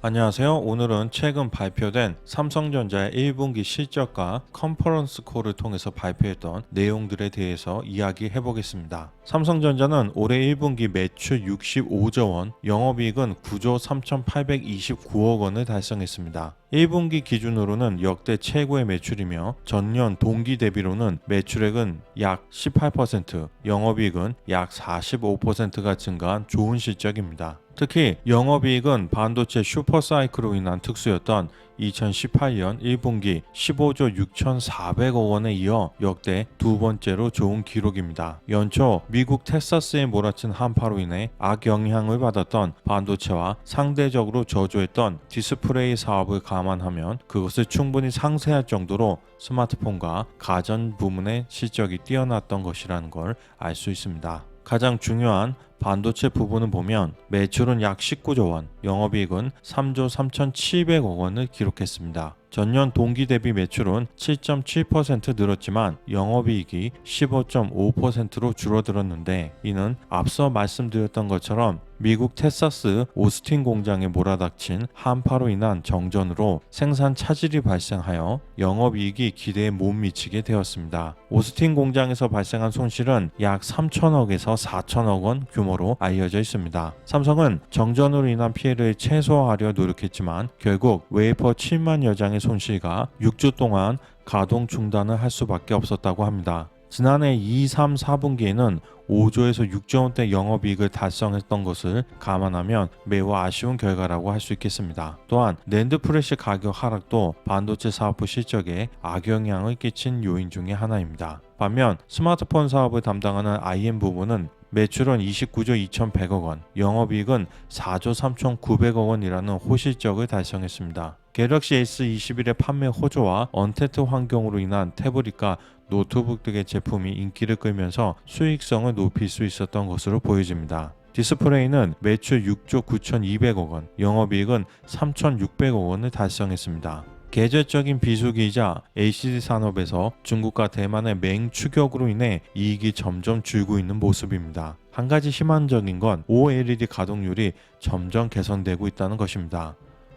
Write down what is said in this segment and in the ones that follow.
안녕하세요. 오늘은 최근 발표된 삼성전자의 1분기 실적과 컨퍼런스 콜을 통해서 발표했던 내용들에 대해서 이야기해 보겠습니다. 삼성전자는 올해 1분기 매출 65조 원, 영업이익은 9조 3,829억 원을 달성했습니다. 1분기 기준으로는 역대 최고의 매출이며 전년 동기 대비로는 매출액은 약 18%, 영업이익은 약 45%가 증가한 좋은 실적입니다. 특히 영업이익은 반도체 슈퍼사이클로 인한 특수였던 2018년 1분기 15조 6,400억 원에 이어 역대 두 번째로 좋은 기록입니다. 연초 미국 텍사스에 몰아친 한파로 인해 악영향을 받았던 반도체와 상대적으로 저조했던 디스플레이 사업을 감안하면 그것을 충분히 상쇄할 정도로 스마트폰과 가전 부문의 실적이 뛰어났던 것이라는 걸 알 수 있습니다. 가장 중요한 반도체 부분을 보면 매출은 약 19조 원, 영업이익은 3조 3,700억 원을 기록했습니다. 전년 동기 대비 매출은 7.7% 늘었지만 영업이익이 15.5%로 줄어들었는데 이는 앞서 말씀드렸던 것처럼 미국 텍사스 오스틴 공장에 몰아닥친 한파로 인한 정전으로 생산 차질이 발생하여 영업이익이 기대에 못 미치게 되었습니다. 오스틴 공장에서 발생한 손실은 약 3천억에서 4천억 원 규모로 알려져 있습니다. 삼성은 정전으로 인한 피해를 최소화하려 노력했지만 결국 웨이퍼 7만여 장의 손실과 6주 동안 가동 중단을 할 수밖에 없었다고 합니다. 지난해 2, 3, 4분기에는 5조에서 6조 원대 영업이익을 달성했던 것을 감안하면 매우 아쉬운 결과라고 할 수 있겠습니다. 또한 낸드 프레시 가격 하락도 반도체 사업부 실적에 악영향을 끼친 요인 중의 하나입니다. 반면 스마트폰 사업을 담당하는 IM 부분은 매출은 29조 2,100억 원, 영업이익은 4조 3,900억 원이라는 호실적을 달성했습니다. 갤럭시 S21의 판매 호조와 언택트 환경으로 인한 태블릿과 노트북 등의 제품이 인기를 끌면서 수익성을 높일 수 있었던 것으로 보여집니다. 디스플레이는 매출 6조 9,200억 원, 영업이익은 3,600억 원을 달성했습니다. 계절적인 비수기이자 LCD 산업에서 중국과 대만의 맹추격으로 인해 이익이 점점 줄고 있는 모습입니다. 한 가지 희망적인 건 OLED 가동률이 점점 개선되고 있다는 것입니다.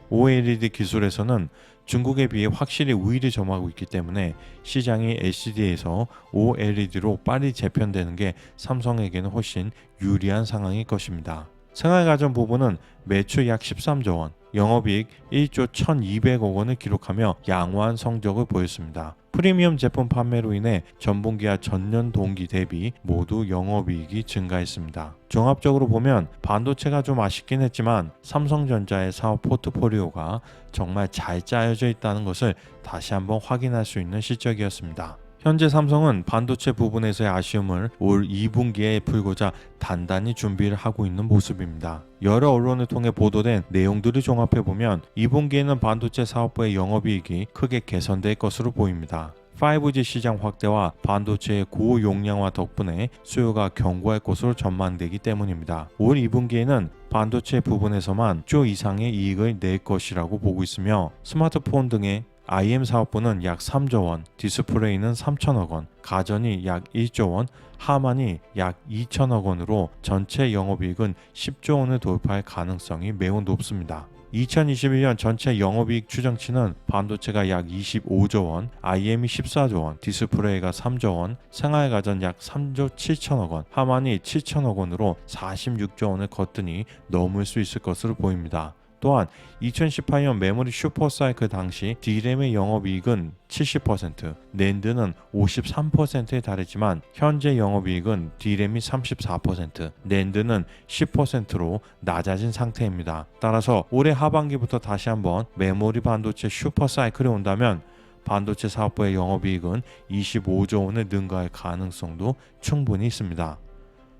OLED 기술에서는 중국에 비해 확실히 우위를 점하고 있기 때문에 시장이 LCD에서 OLED로 빨리 재편되는 게 삼성에게는 훨씬 유리한 상황일 것입니다. 생활가전 부분은 매출 약 13조 원, 영업이익 1조 1,200억 원을 기록하며 양호한 성적을 보였습니다. 프리미엄 제품 판매로 인해 전분기와 전년 동기 대비 모두 영업이익이 증가했습니다. 종합적으로 보면 반도체가 좀 아쉽긴 했지만 삼성전자의 사업 포트폴리오가 정말 잘 짜여져 있다는 것을 다시 한번 확인할 수 있는 실적이었습니다. 현재 삼성은 반도체 부분에서의 아쉬움을 올 2분기에 풀고자 단단히 준비를 하고 있는 모습입니다. 여러 언론을 통해 보도된 내용들을 종합해보면 2분기에는 반도체 사업부의 영업이익이 크게 개선될 것으로 보입니다. 5G 시장 확대와 반도체의 고용량화 덕분에 수요가 견고할 것으로 전망되기 때문입니다. 올 2분기에는 반도체 부분에서만 조 이상의 이익을 낼 것이라고 보고 있으며 스마트폰 등의 IM 사업부는 약 3조 원, 디스플레이는 3천억 원, 가전이 약 1조 원, 하만이 약 2천억 원으로 전체 영업이익은 10조 원을 돌파할 가능성이 매우 높습니다. 2021년 전체 영업이익 추정치는 반도체가 약 25조 원, IM이 14조 원, 디스플레이가 3조 원, 생활가전 약 3조 7천억 원, 하만이 7천억 원으로 46조 원을 거뜬히 넘을 수 있을 것으로 보입니다. 또한 2018년 메모리 슈퍼사이클 당시 D램의 영업이익은 70%, 낸드는 53%에 달했지만 현재 영업이익은 D램이 34%, 낸드는 10%로 낮아진 상태입니다. 따라서 올해 하반기부터 다시 한번 메모리 반도체 슈퍼사이클이 온다면 반도체 사업부의 영업이익은 25조 원을 능가할 가능성도 충분히 있습니다.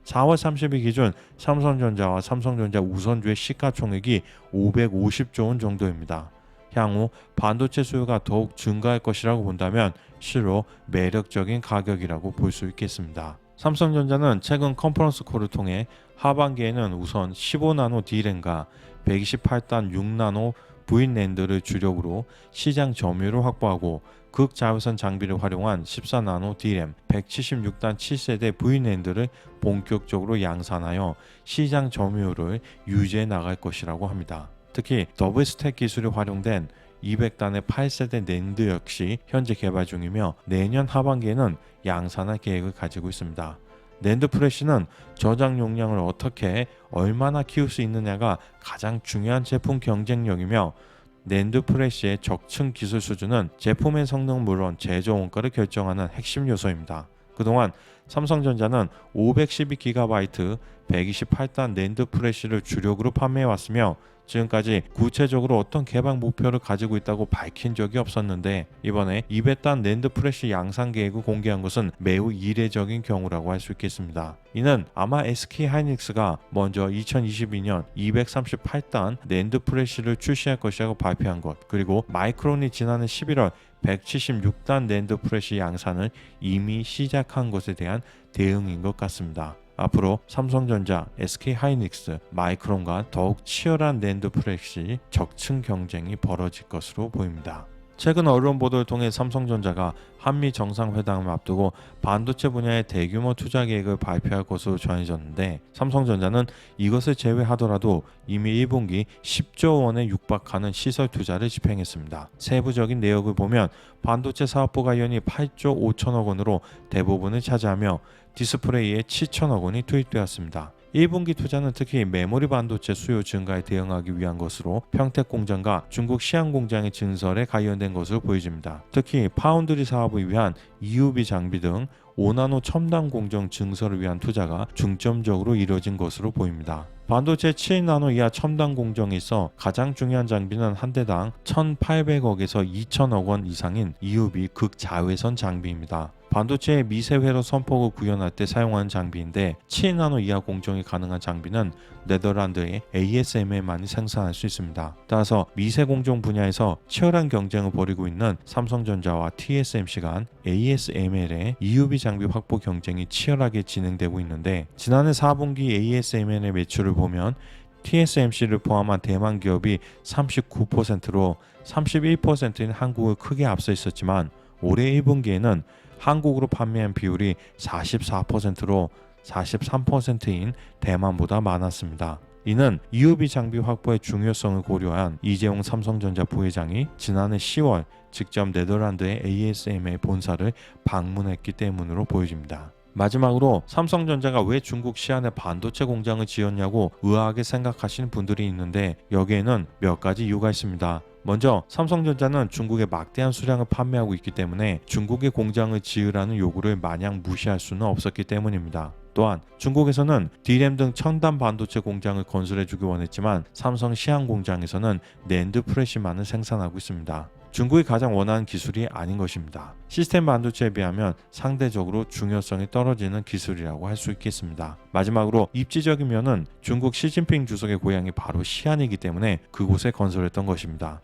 4월 30일 기준 삼성전자와 삼성전자 우선주의 시가총액이 550조 원 정도입니다. 향후 반도체 수요가 더욱 증가할 것이라고 본다면 실로 매력적인 가격이라고 볼 수 있겠습니다. 삼성전자는 최근 컨퍼런스 콜을 통해 하반기에는 우선 15나노 D램과 128단 6나노 V낸드를 주력으로 시장 점유율을 확보하고 극자외선 장비를 활용한 14나노 D램, 176단 7세대 V낸드를 본격적으로 양산하여 시장 점유율을 유지해 나갈 것이라고 합니다. 특히 더블 스택 기술이 활용된 200단의 8세대 낸드 역시 현재 개발 중이며 내년 하반기에는 양산할 계획을 가지고 있습니다. 낸드 프레시는 저장 용량을 어떻게 얼마나 키울 수 있느냐가 가장 중요한 제품 경쟁력이며 낸드 프레시의 적층 기술 수준은 제품의 성능 물론 제조 원가를 결정하는 핵심 요소입니다. 그동안 삼성전자는 512GB 128단 낸드 프레시를 주력으로 판매해왔으며 지금까지 구체적으로 어떤 개발 목표를 가지고 있다고 밝힌 적이 없었는데 이번에 200단 낸드 프레시 양산 계획을 공개한 것은 매우 이례적인 경우라고 할 수 있겠습니다. 이는 아마 SK 하이닉스가 먼저 2022년 238단 낸드 프레시를 출시할 것이라고 발표한 것, 그리고 마이크론이 지난해 11월 176단 낸드 프레시 양산을 이미 시작한 것에 대한 대응인 것 같습니다. 앞으로 삼성전자, SK 하이닉스, 마이크론과 더욱 치열한 낸드 프레시 적층 경쟁이 벌어질 것으로 보입니다. 최근 언론 보도를 통해 삼성전자가 한미 정상회담을 앞두고 반도체 분야의 대규모 투자 계획을 발표할 것으로 전해졌는데 삼성전자는 이것을 제외하더라도 이미 1분기 10조 원에 육박하는 시설 투자를 집행했습니다. 세부적인 내역을 보면 반도체 사업부 관련이 8조 5천억 원으로 대부분을 차지하며 디스플레이에 7천억 원이 투입되었습니다. 1분기 투자는 특히 메모리 반도체 수요 증가에 대응하기 위한 것으로 평택 공장과 중국 시안 공장의 증설에 관련된 것으로 보여집니다. 특히 파운드리 사업을 위한 EUV 장비 등 5나노 첨단 공정 증설을 위한 투자가 중점적으로 이뤄진 것으로 보입니다. 반도체 7나노 이하 첨단 공정에 있어 가장 중요한 장비는 한 대당 1,800억에서 2,000억 원 이상인 EUV 극자외선 장비입니다. 반도체의 미세회로 선폭을 구현할 때 사용하는 장비인데 7나노 이하 공정이 가능한 장비는 네덜란드의 ASML만이 생산할 수 있습니다. 따라서 미세 공정 분야에서 치열한 경쟁을 벌이고 있는 삼성전자와 TSMC 간 ASML의 EUV 장비 확보 경쟁이 치열하게 진행되고 있는데 지난해 4분기 ASML의 매출을 보면 TSMC를 포함한 대만 기업이 39%로 31%인 한국을 크게 앞서 있었지만 올해 1분기에는 한국으로 판매한 비율이 44%로 43%인 대만보다 많았습니다. 이는 EUV 장비 확보의 중요성을 고려한 이재용 삼성전자 부회장이 지난해 10월 직접 네덜란드의 ASML 본사를 방문했기 때문으로 보여집니다. 마지막으로 삼성전자가 왜 중국 시안에 반도체 공장을 지었냐고 의아하게 생각하시는 분들이 있는데 여기에는 몇 가지 이유가 있습니다. 먼저 삼성전자는 중국에 막대한 수량을 판매하고 있기 때문에 중국의 공장을 지으라는 요구를 마냥 무시할 수는 없었기 때문입니다. 또한 중국에서는 D램 등 첨단 반도체 공장을 건설해주기 원했지만 삼성 시안 공장에서는 낸드 프레시만을 생산하고 있습니다. 중국이 가장 원하는 기술이 아닌 것입니다. 시스템 반도체에 비하면 상대적으로 중요성이 떨어지는 기술이라고 할 수 있겠습니다. 마지막으로 입지적인 면은 중국 시진핑 주석의 고향이 바로 시안이기 때문에 그곳에 건설했던 것입니다.